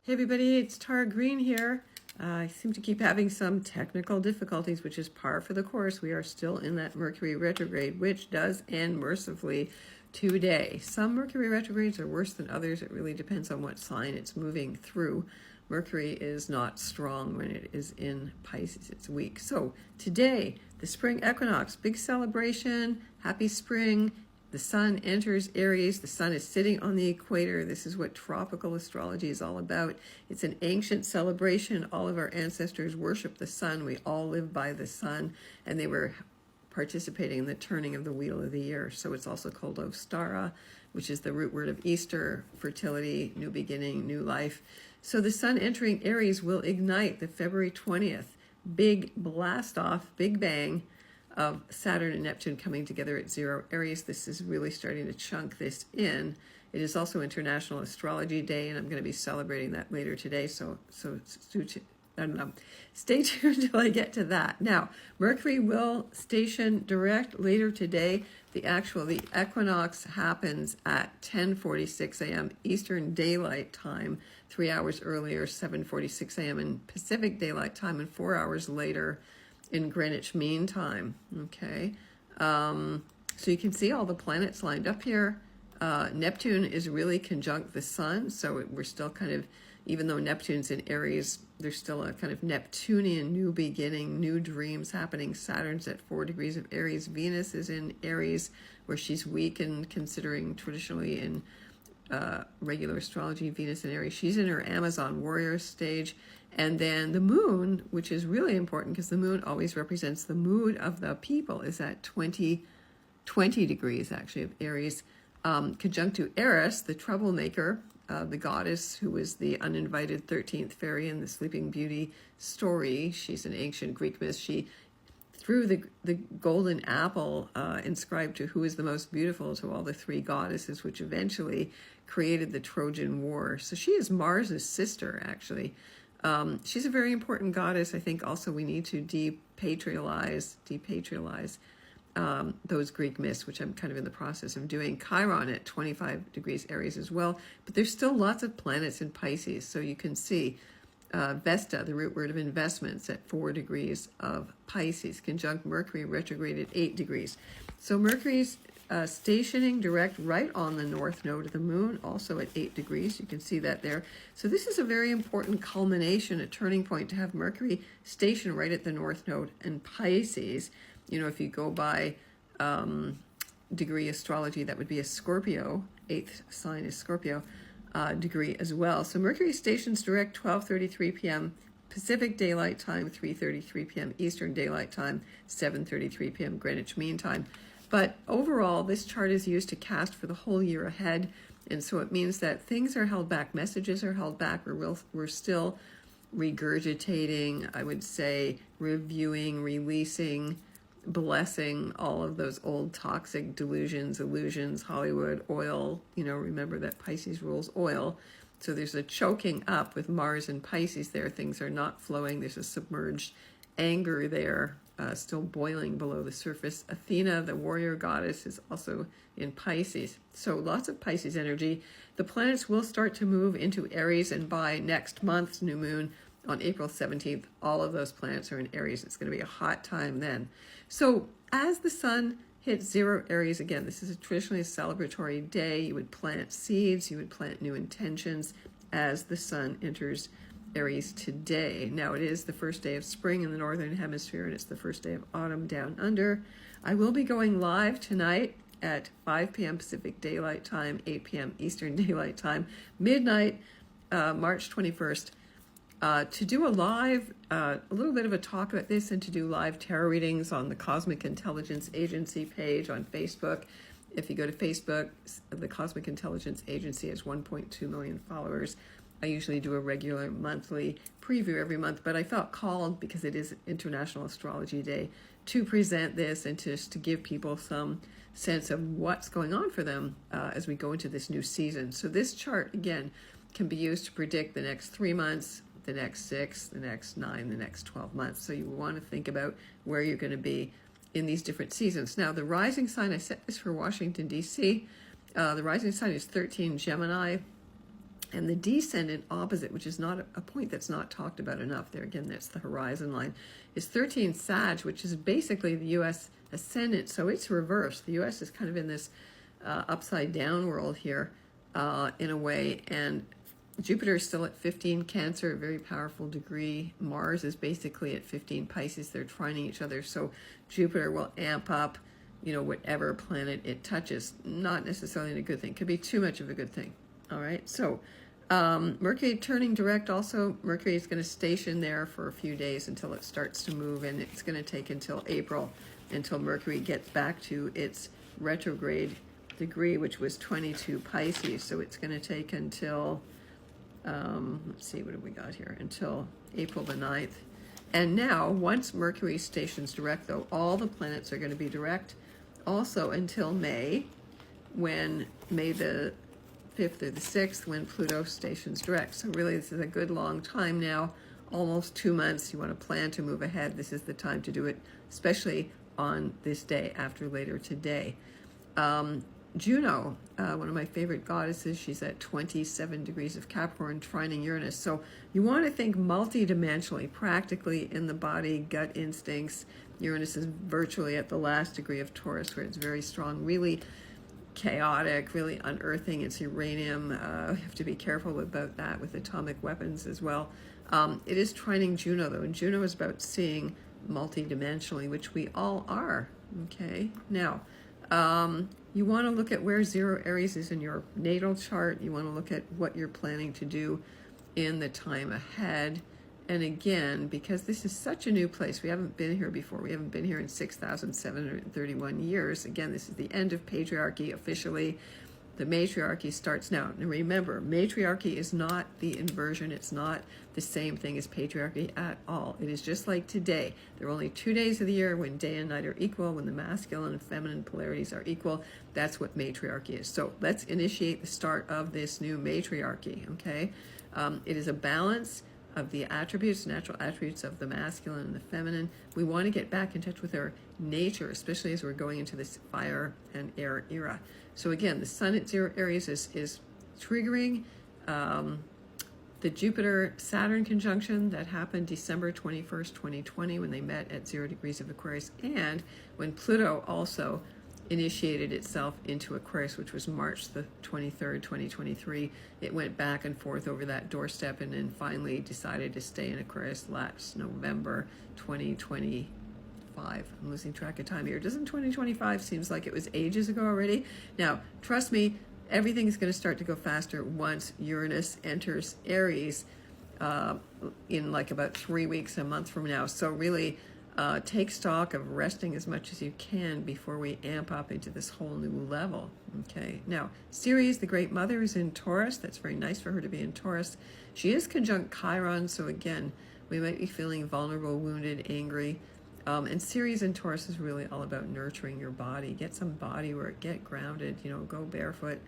Hey everybody, it's Tara Green here. I seem to keep having some technical difficulties, which is par for the course. We are still in that Mercury retrograde, which does end mercifully today. Some Mercury retrogrades are worse than others. It really depends on what sign it's moving through. Mercury is not strong when it is in Pisces. It's weak. So today, the spring equinox, big celebration, happy spring. The sun enters Aries. The sun is sitting on the equator. This is what tropical astrology is all about. It's an ancient celebration. All of our ancestors worship the sun. We all live by the sun, and they were participating in the turning of the wheel of the year. So it's also called Ostara, which is the root word of Easter, fertility, new beginning, new life. So the sun entering Aries will ignite the February 20th big blast off, big bang of Saturn and Neptune coming together at 0 Aries. This is really starting to chunk this in. It is also International Astrology Day, and I'm going to be celebrating that later today. So stay tuned till I get to that. Now, Mercury will station direct later today. The equinox happens at 10:46 a.m. Eastern Daylight Time, 3 hours earlier, 7:46 a.m. in Pacific Daylight Time, and 4 hours later in Greenwich Mean Time. Okay, so you can see all the planets lined up here. Neptune is really conjunct the sun, so we're still kind of, even though Neptune's in Aries, there's still a kind of Neptunian new beginning, new dreams happening. Saturn's at 4 degrees of Aries. Venus is in Aries, where she's weak and considering traditionally in regular astrology, Venus in Aries. She's in her Amazon warrior stage. And then the moon, which is really important because the moon always represents the mood of the people, is at 20 degrees actually of Aries, conjunct to Eris, the troublemaker, the goddess who was the uninvited 13th fairy in the Sleeping Beauty story. She's an ancient Greek myth. She threw the golden apple inscribed to who is the most beautiful to all the three goddesses, which eventually created the Trojan War. So she is Mars's sister, actually. She's a very important goddess. I think also we need to depatrialize those Greek myths, which I'm kind of in the process of doing. Chiron at 25 degrees Aries as well, but there's still lots of planets in Pisces. So you can see Vesta, the root word of investments, at 4 degrees of Pisces, conjunct Mercury retrograde at 8 degrees. So Mercury's stationing direct right on the north node of the moon, also at 8 degrees. You can see that there. So this is a very important culmination, a turning point, to have Mercury stationed right at the north node in Pisces. You know, if you go by degree astrology, that would be a Scorpio. 8th sign is Scorpio degree as well. So Mercury stations direct 12:33 p.m. Pacific Daylight Time, 3:33 p.m. Eastern Daylight Time, 7:33 p.m. Greenwich Mean Time. But overall, this chart is used to cast for the whole year ahead. And so it means that things are held back, messages are held back. We're still regurgitating, I would say, reviewing, releasing, blessing all of those old toxic delusions, illusions, Hollywood, oil. You know, remember that Pisces rules oil. So there's a choking up with Mars and Pisces there. Things are not flowing. There's a submerged anger there, still boiling below the surface. Athena, the warrior goddess, is also in Pisces. So lots of Pisces energy. The planets will start to move into Aries, and by next month's new moon on April 17th, all of those planets are in Aries. It's going to be a hot time then. So as the sun hits 0 Aries, again, this is traditionally a celebratory day. You would plant seeds, you would plant new intentions as the sun enters Aries today. Now, it is the first day of spring in the Northern Hemisphere, and it's the first day of autumn down under. I will be going live tonight at 5 p.m. Pacific Daylight Time, 8 p.m. Eastern Daylight Time, midnight, March 21st, to do a live, a little bit of a talk about this, and to do live tarot readings on the Cosmic Intelligence Agency page on Facebook. If you go to Facebook, the Cosmic Intelligence Agency has 1.2 million followers. I usually do a regular monthly preview every month, but I felt called, because it is International Astrology Day, to present this and just to give people some sense of what's going on for them as we go into this new season. So this chart, again, can be used to predict the next 3 months, the next 6, the next 9, the next 12 months. So you want to think about where you're going to be in these different seasons. Now, the rising sign, I set this for Washington, D.C. The rising sign is 13 Gemini. And the descendant opposite, which is not a point that's not talked about enough there, again, that's the horizon line, is 13 Sag, which is basically the U.S. ascendant. So it's reversed. The U.S. is kind of in this upside down world here in a way. And Jupiter is still at 15 Cancer, a very powerful degree. Mars is basically at 15 Pisces. They're trining each other. So Jupiter will amp up, whatever planet it touches. Not necessarily a good thing. Could be too much of a good thing. All right. So Mercury turning direct also. Mercury is going to station there for a few days until it starts to move. And it's going to take until April until Mercury gets back to its retrograde degree, which was 22 Pisces. So it's going to take until... let's see, what have we got here? Until April the 9th. And now, once Mercury stations direct, though, all the planets are going to be direct also until May, when May the 5th or the 6th, when Pluto stations direct. So really, this is a good long time now, almost 2 months. You want to plan to move ahead. This is the time to do it, especially on this day after later today. Juno, one of my favorite goddesses, she's at 27 degrees of Capricorn, trining Uranus. So you want to think multidimensionally, practically in the body, gut instincts. Uranus is virtually at the last degree of Taurus, where it's very strong, really chaotic, really unearthing. It's uranium. We have to be careful about that with atomic weapons as well. It is trining Juno, though, and Juno is about seeing multidimensionally, which we all are. Okay, now, you want to look at where zero Aries is in your natal chart. You want to look at what you're planning to do in the time ahead. And again, because this is such a new place, we haven't been here before. We haven't been here in 6,731 years. Again, this is the end of patriarchy officially. The matriarchy starts now. And remember, matriarchy is not the inversion. It's not the same thing as patriarchy at all. It is just like today. There are only 2 days of the year when day and night are equal, when the masculine and feminine polarities are equal. That's what matriarchy is. So let's initiate the start of this new matriarchy, okay? It is a balance of the attributes, natural attributes of the masculine and the feminine. We want to get back in touch with our nature, especially as we're going into this fire and air era. So again, the sun at zero Aries is triggering the Jupiter-Saturn conjunction that happened December 21st, 2020, when they met at 0 degrees of Aquarius, and when Pluto also initiated itself into Aquarius, which was March the 23rd, 2023. It went back and forth over that doorstep and then finally decided to stay in Aquarius last November 2025. I'm losing track of time here. Doesn't 2025 seems like it was ages ago already? Now, trust me, everything is going to start to go faster once Uranus enters Aries in like about 3 weeks, a month from now. So really, take stock of resting as much as you can before we amp up into this whole new level. Okay, now Ceres, the Great Mother, is in Taurus. That's very nice for her to be in Taurus. She is conjunct Chiron, so again, we might be feeling vulnerable, wounded, angry. And Ceres in Taurus is really all about nurturing your body. Get some body work, get grounded, go barefoot.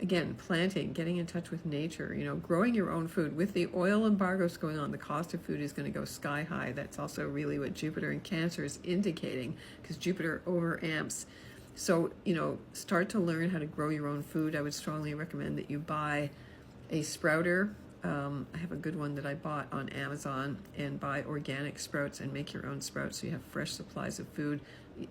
Again, planting, getting in touch with nature, growing your own food. With the oil embargoes going on, the cost of food is going to go sky high. That's also really what Jupiter in Cancer is indicating, because Jupiter overamps. So, start to learn how to grow your own food. I would strongly recommend that you buy a sprouter. I have a good one that I bought on Amazon, and buy organic sprouts and make your own sprouts so you have fresh supplies of food.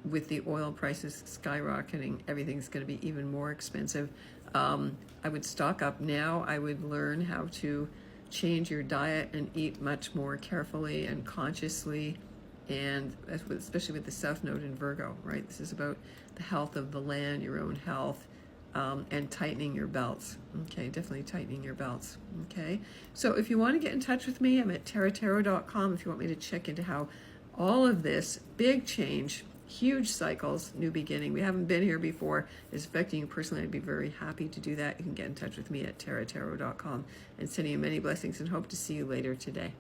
With the oil prices skyrocketing, everything's going to be even more expensive. I would stock up now. I would learn how to change your diet and eat much more carefully and consciously, and especially with the South Node in Virgo, right? This is about the health of the land, your own health, and tightening your belts. Okay, definitely tightening your belts. Okay, so if you want to get in touch with me, I'm at terratarot.com if you want me to check into how all of this big change, huge cycles, new beginning, we haven't been here before, is affecting you personally. I'd be very happy to do that. You can get in touch with me at terratarot.com, and sending you many blessings and hope to see you later today.